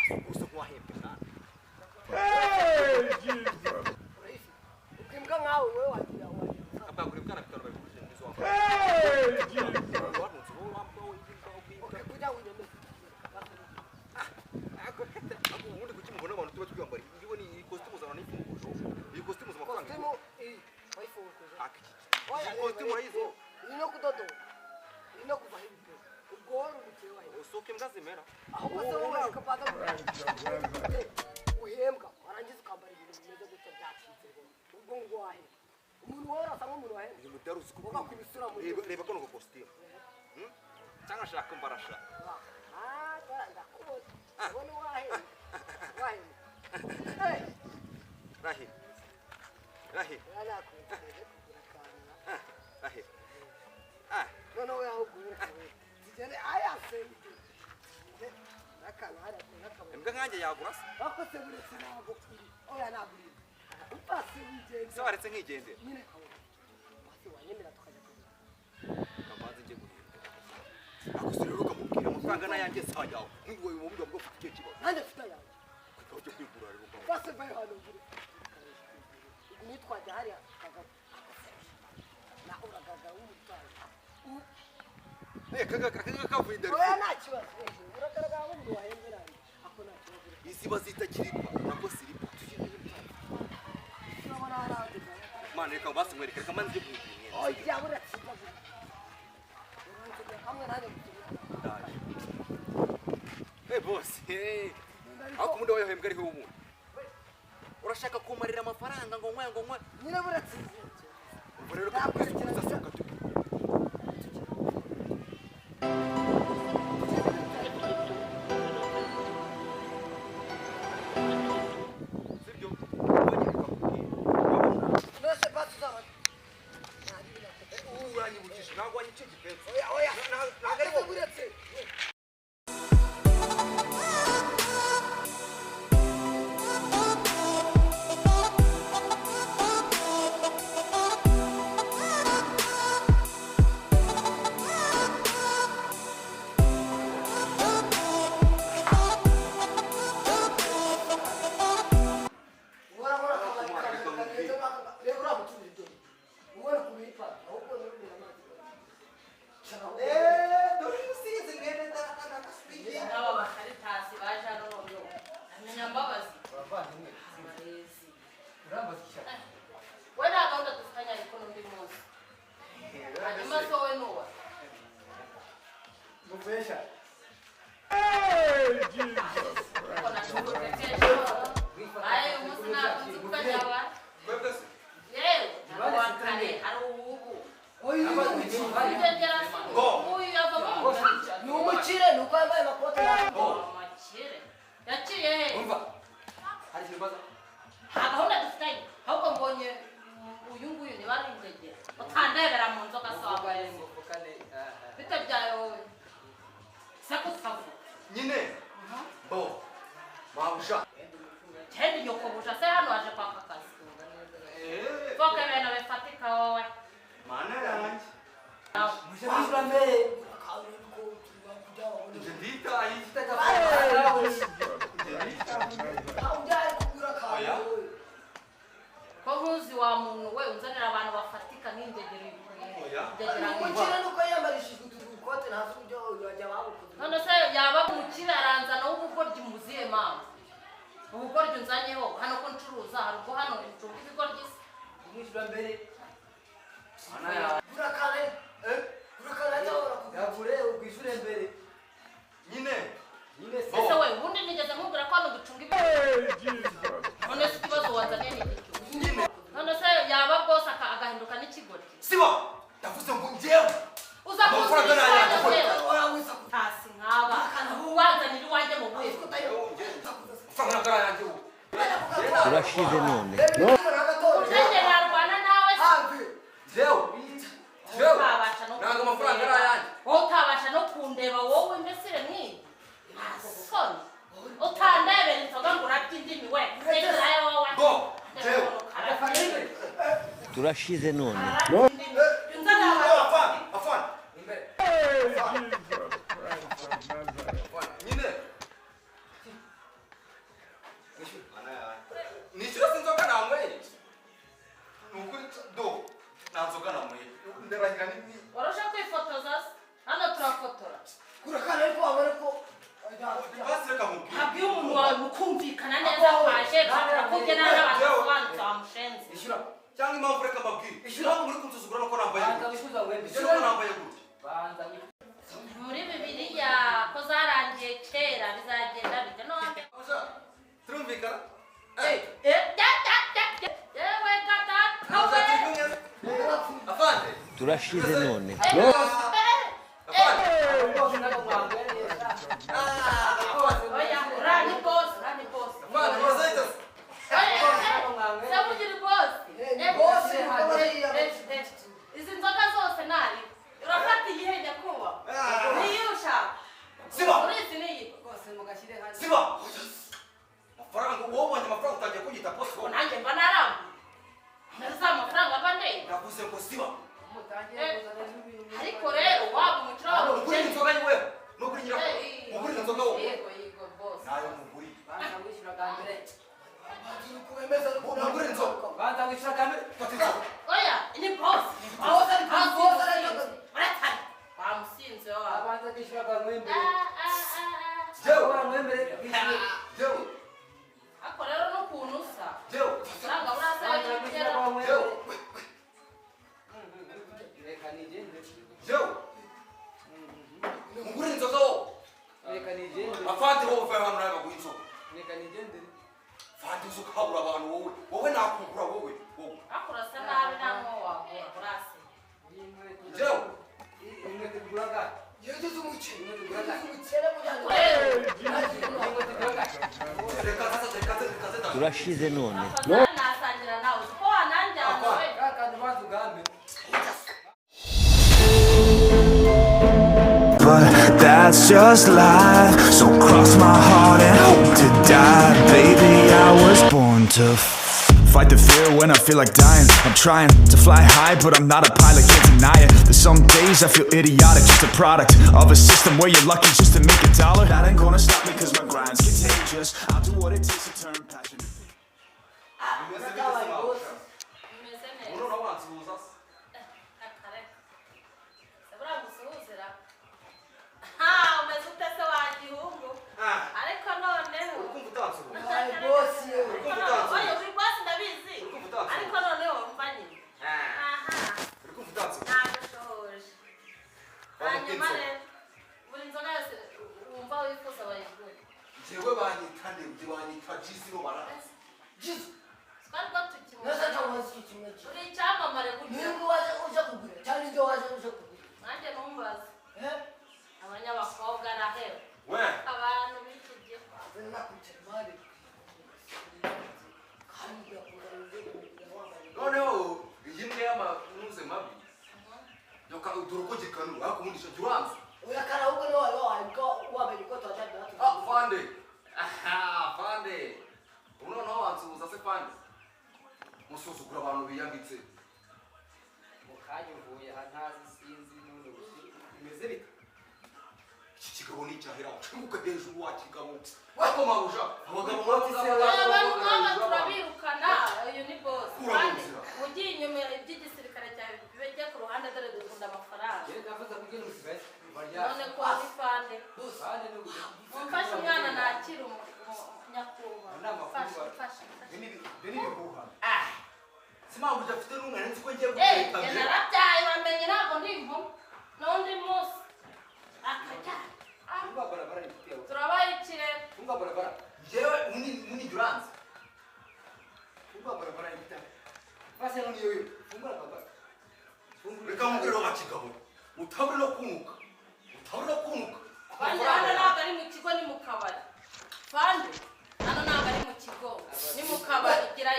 Gusto ko ahembe sana. Hey, Jesus. Ukimka ngao wewe watia waje. Hapa kulimkana kitano bali kushinikizo wako. Hey, Jesus. Watu nzuri wampa ukimka ukimka. Kuja unyeme. Ako undi kuchima mbona abantu tuba twiyambara. Ngibo ni costume za nifungusho. Iyi costume za mafaranga. Costume waifunguzo. Iyi costume hizo. Ino kudodo. Ino kuva hivi. Ugoro mchewa hiyo. Usoke mgazimera. Ahubwo se wowe ukapata uhembwa warangiza ukambara ibintu bimeze gutya byacitse ubwo ngwahe umuntu wora asanga umuntu wahe Uyu mudaruzi uba kubisura muri reba kono ko costume. Cyangwa shaka mbarasha. ndakubona ubona wahe wahe hey Rahi. Rahi. yana kugira kana Rahi. none we ahubwo tijene aya sendi nakana hara nakaba Mbwa nkanje yagurasa. bakose buretse nabo oya nagurira upasi wigenze Se waretse nkigende. nyine kawo basi wanyemera tukajya Kamanze nje guhinda. Akusirero kamubwira amafaranga nayanjye sayawe. Mwiwe mu buryo bwo kufite kibazo. nanjye mfite yanjye Kujya kwigura rero ngo. bose bayo hano ngire nitwaje hariya kagabo na uragaga w'umutari Kaga kavuye oya nta kibazo uragaraga w'umuntu wahemberanye ako nta kibazo Izi bazita kiripa nako siripa. urabona haraje Mana reka basimwereka reka manze guhinda. oya buratsiba uranze hamwe nanjye gutumira Boss. Ako mundo wayo hembwa ariho umuntu. Urashaka kumarira amafaranga ngo nkwe. nyine buratsiba Ubwo rero kakwisubiza soka tu. Sibyo. nose basi zaba Uranyibukije ntabwo wanyicike penso. oya ntabwo buretse Hey, Jesus. numukire nuko yambaye amakote yaciye Umva. Hari kibazo. nta gahunda dufitanye ahubwo mbonye uyu nguyu ni bari ingegera utandebera mu nzoga zawe bite byawe wowe se kusavuga Nyine. Bo. Mabusha. Kendi nyokobuja se hano waje kwaka akazi voka ibintu bifatika wowe Mana yanjye. mujya mbere Ndita ayifite ko nkuzi wa muntu we unzanira abantu bafatika n'indegere umukire nuko yambarishijwe utukote ntazi uburyo yajya babukoze none se yaba umukire aranzana w'ubugoryi muziye mama ubugoryi unzanyeho hano ko ncuruza hari ubwo hano ncunga ibigoryi se umwishyura mbere Mana yanjye. urakane yagure ubwishyure mbere Nyine. ese we ubundi nigeze nkubwira ko hano ducunga ibigoryi Hey, Jesus. none se ikibazo wanzaniye ni iki Nyine. none se yaba bwose agahinduka n'ikigoryi Siba. Ndavuze ngo njyewe. uza Amafaranga kuzuza nayanjye. hasi nkaba uwanzanira iwanjye mu bwego Fanga kara yanjye ubu. Turashize none. ujye narwana nawe se Jewe. utabasha no Nanga amafaranga ari ayanjye. wowe utabasha no kundeba wowe mbesire nk'iyi soni utandebera inzoga ngo urabye indimi we rekerayo wowe Bo. Jewe. Turashize none. Afana. Hey, Jesus. Nyine. mukumvikana neza kwaje kugena n'abantu basobanutse bamushenze Ishyura. Cyangwa impamvu reka mbabwire. Ishyura muri kunsuzugura no ko nambaye. Banza wishyuza wembe. Ishyura ko nambaye gute? Banza muri bibiliya ko zarangiye kera bizagenda bite no Turumvikana? yewe gata Afande. turashize none. oya rani boss Afande, mwazaita. sabugiri boss izi nzoga zose nari urafata igihe nyakuba niyusha Siba. urizi niyi Siba. Amafaranga wowe amafaranga utangiye kunyita boss. nanjye mba narambuye naza amafaranga mba ndeye Navuze ngo siba. ariko rero waba umukiro wawe Ugura inzoga yewe. No kuri nyira. Ugura inzoga wowe. yego boss Nayo muguri. banza wishyura kamere. Ugura inzoga. Banza wishyura kamere. Fata inzoga. oya ni boss Boss ari boss ari uratari bamusinze wawe Abanza kwishyura kwa mwembe. Jewe. Kwa mwembe kwishyura. Jewe. ako rero n'ukuntu usa Jewe. uranga urasa Banza kwishyura kwa mwembe. Jewe. Reka nigende. Jewe. Ugura inzoga wowe. Reka nigende. Afande wowe uvuye hano nawe baguha inzoga. Reka nigende. Fande uzi ukabura abantu wowe. Wowe nakugura wowe. Wowe. ako urasa nabi ntamwo wagura urase Jewe. Imwe tuguraga. Yesu umuce. Imwe tuguraga. turashize none. nasangira nawe uko wananjyana we Kaka ntibanza ugambe. But that's just life. So cross my heart and hope to die. Baby, I was born to fight the fear when I feel like dying. I'm trying to fly high, but I'm not a pilot, can't deny it. There's some days I feel idiotic, just a product of a system where you're lucky just to make $1. That ain't gonna stop me cause my grind's contagious. I'll do what it takes to turn passion. umeze neza Uno no wansuhuza. akareka sabura gusuhuzira umeze ute se wa gihungu ariko noneho Ukumva utansuhuza. oya uri boss ndabizi ariko noneho mva nyine Ukumva utansuhuza. nagushoje hanyuma rero buri nzoga yose wumva wifuza bayigura Jewe banyita ndebye banyita gize no bara. Yesu. twari Nasa twatukimwe tawazi kimwe. uri icyamamare gutya Ningu waje uje kugura. Cyane ndio waje uje kugura. nanjye numbaza Eh? abanyabakobwa nahewe We. abantu b'iki gihe Bena kutemali. Kandi yakugura Noneho yimwe y'amanuze mabi. Yoka uduruko gikanu akundisha juranze. Oya karahuko no wale waiko wabe yuko twajada. Fande. Fande. Uno no wansuhuza se fande. Musuzugura abantu biyambitse. Mukanya uvuye hantazi sinzi none bimeze bite? Iki kigabo ni cyahera. Cumuka hejuru wa kigabo. Wako marusha. Abagabo abantu nk'aba turabirukana uyu ni boss Ura kandi munzira. ugiye inyuma iby'igisirikare cyawe bijya ku ruhande dore dukunda amafaranga Yeye ndavuga kugira usigaye. none ko ari fande Bande no kugira. mumfashe umwana nakira nyakubahwa fasha Bini bihuha. Simambu jafite n'umwana nzi ko ngiye njye guteka. narabyaye bamenye ntabwo ndi impamo n'undi munsi akajya Funga barabara nipitia. turabaye ikirere Funga barabara. Jewe muni juranze. Funga barabara nipitia. Fasi no niyo. Funga barabara. Reka mubwire wa kigabo. Utabure no kunuka. Utabure no kunuka. Fande hano ntabwo ari mu kigo ni mu kabari fande hano ntabwo ari mu kigo ni mu kabari gira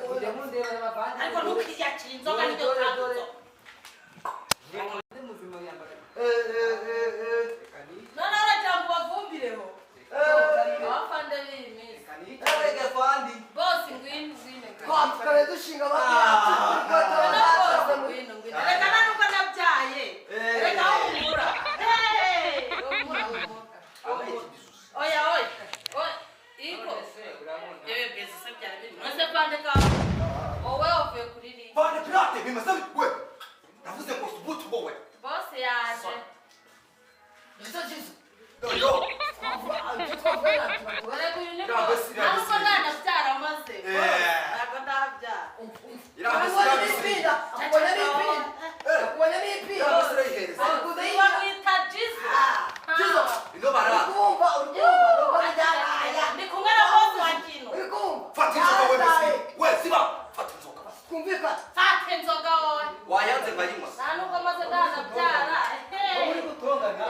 Kujya mu ndebe y'abavandi. ariko ntukiyakira inzoga niryo kanzu Ndi muzima yambara. Kani. none aragira ngo bavumbireho abafande b'iyi minsi Erega fandi. bose ngwino Kwa tukale dushinga reka nanuko nabyaye reka humura oya iko yewe bwese se byari biri nose fande ka wowe wavuye kuri ri Fandi pirate bimeze we. Navuze ngo subutu wowe. bose yaje Yesu Yesu. Yo. Kwa Ariko uyu ni ko ntabwo nanabyara maze ntabwo ndabyara wita jizo ndi kumwe na bosi wa kino Fata inzoga wowe wayanze nkayimwa nta nubwo maze ndanabyara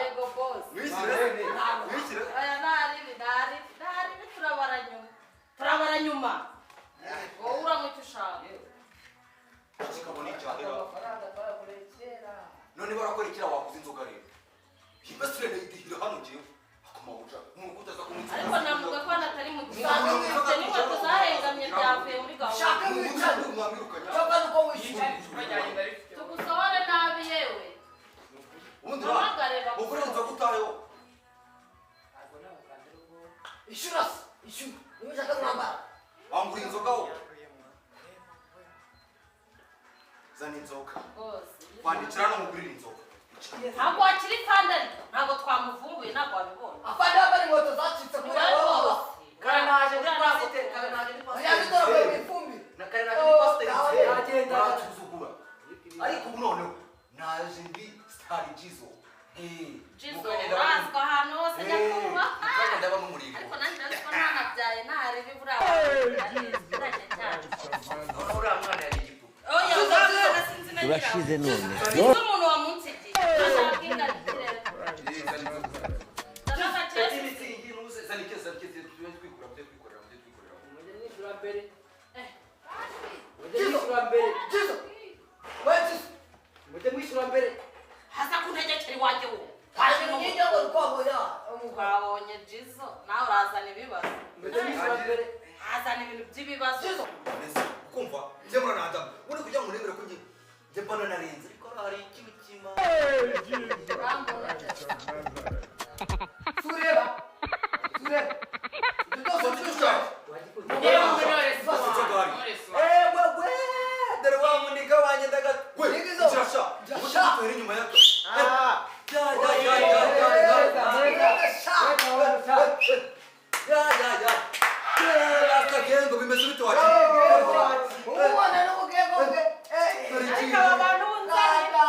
yego bosi wishyire aya ntaribi turabara nyuma wowe uranywa icyo ushaka kikabona icyahera none barakora ikira waguze inzoga rero hibasire nayidihira hano jewe akomabuja umuntu kutaza kumunsi ariko navuga ko natari mu gisanzwe mfite n'inkweto zahengamye byavuye muri gahunda tugusohore nabi yewe ubundi ukuri inzoga utayeho Ishura nimeshaka kuramba wangura inzoga wo zana inzoga kwandikira no mugurira inzoga ntabwo wakiri fandari ntabwo twamuvumbuye ntabwo wabibonye afande bari moto zacitse muri abo karanaje muri pasiteri yabitora ku ifumbi na karanaje muri pasiteri agenda atuzugura ariko ubu noneho naje ndi star jizo jizo urazwa ahantu hose nyakuba kandi ndaba n'umuriro ariko nanjye ndaziko ntanabyaye ntarebe buriya birajya cyane uriya mwana yari igipupe oya uzabona sinzi na turashize none umuntu wamunsigiye ashaka ingarikire hasa kuntegekera iwanjye wo twabonye jizo nawe urazana ibibazo hazana ibintu by'ibibazo kumva njye muranada uri kujya mu rebera ko njye mbona narenze ariko hari ikintu kima sureba dore wa muniga wanjye ndaga we kirasha uri inyuma yato akagengo bimeze bite wacu umwana n'ubugengo bwe ariko aba bantu bunzanira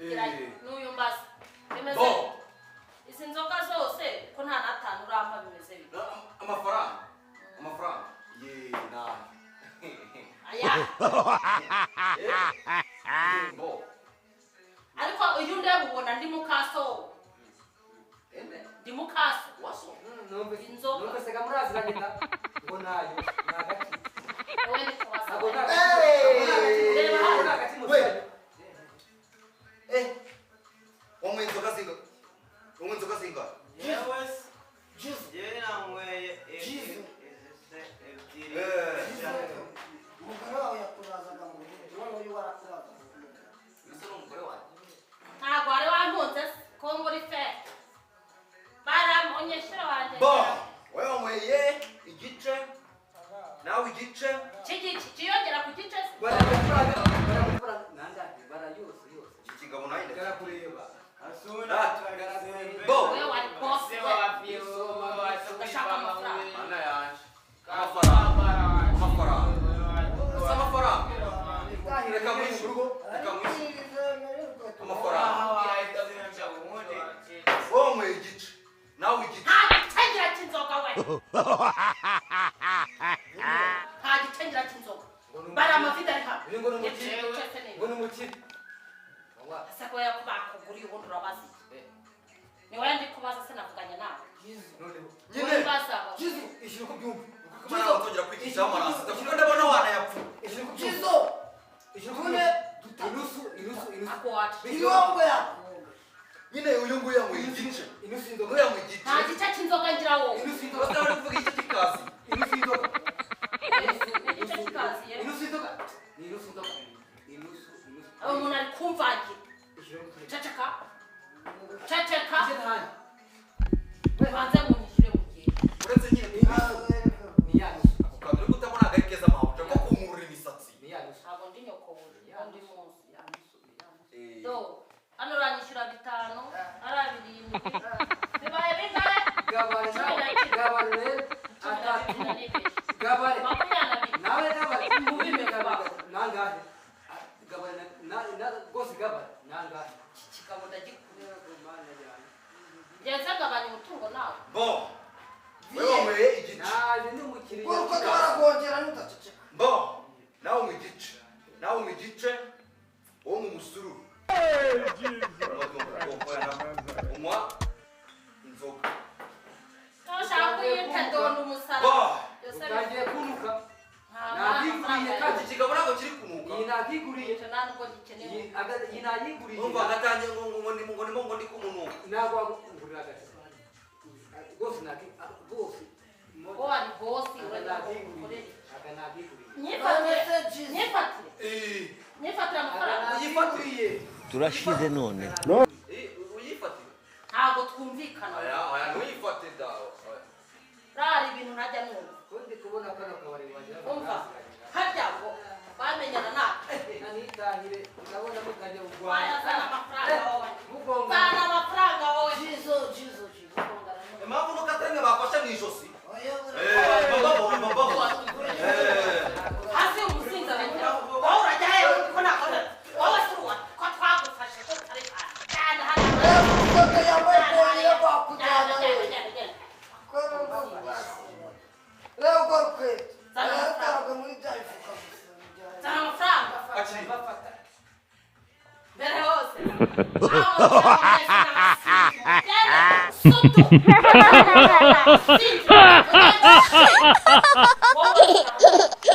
n'uyu mbaza bimeze Bo. izi nzoga zose ko nta natanu urampa bimeze bite amafaranga ye na aya bo ariko uyu ndeba ubona ndi mukaso ndi mukaso waso inzoga numva sega murazi bagenda ngo nayo nagati wowe ndi kubasa ntabwo reba hano nagati mu cyane wanywe inzoga zinga umugore wawe yakurazaga mu rugo none uyu warakuraza ntabwo wari wampunze ko muri fe baramunyeshera wanjye bo wewe wanyweye igice nawe igice kigiki kiyongera ku gice barakura nanga bara yose iki kigabo nayo garakureba bo wewe wari boss ugashaka amafaranga ana yanje amafaranga reka mwishe urugo reka mwishe amafaranga wowe wanyweye igice nawe igice nta gicengera cy'inzoga we nta gicengera cy'inzoga bari amavide ari hano ngo n'umukiri ese ko yakubakuguriye ubundi urabazi ni wowe ndi kubaza sinavuganye nawe nyine jizu ishyira ku byumba kumara utongera kwigishaho amarasi ndavuga ndabona wanayapfa ishyira ku jizo byumba ishyira ku byumba inusu ako wacu biyombo yako nyine uyu nguyu yanyweye igice inusu y'inzoga nguyu yanyweye igice nta gice cy'inzoga ngira wowe inusu y'inzoga bose bari kuvuga iki kikazi inusu y'inzoga igice kikaziye inusu y'inzoga ni inusu y'inzoga inusu abo umuntu ari kumvangira ishyira ku byumba ceceka ceceka ije ntahandi banze munyishyure mu gihe uretse nyine ni ya nusu ako kantu uri kutabona agari keza amahuje ko kumurura imisatsi ni ya nusu ntabwo ndi nyokobuye ndi munsi ya nusu do hano uranyishyura 5 ari 7 bibaye bingahe gabare atatu gabare nawe gabare mubime gabare nangahe gabare na gose gabare nangahe kikabo ndagikura yenze gabanya umutungo nawe bo wewe wanyweye igice naje ndi umukiriya uko twaragongera n'udaceceka bo nawe unywa igice nawe unywa igice wowe mu musururu unywa inzoga ushaka kuyita ndonda umusara bo utangiye kunuka ntabwo iki kigabo ntabwo kiri kunuka iyi nakiguriye nta nubwo gikeneye iyi nayiguriye numva agatangiye ngo ndi kumunuka ntabwo wagurira agati rwose rwose ko wari bosi nakiguriye aga nakiguriye nyifatire amafaranga uyifatiye turashize none uyifatire ntabwo twumvikana aya ntuyifate dawe rari ibintu ntajya numva ko ndi kubona kano kabari wagira umva harya ngo bamenyana nawe nanitahire ndabona mukajya ugwanya wayazana amafaranga wowe mugonga zana amafaranga wowe jizo impamvu nuko atari mwe bafashe mu ijosi hasi umusinzi aragira wowe urajya hewe ko nakora wowe si uwa ko twagufashe ko utari cyane hano ukote yamwekoye bakujyana leo uko rukweto yarataraga muri bya bifuka zana amafaranga akiri mbere hose aho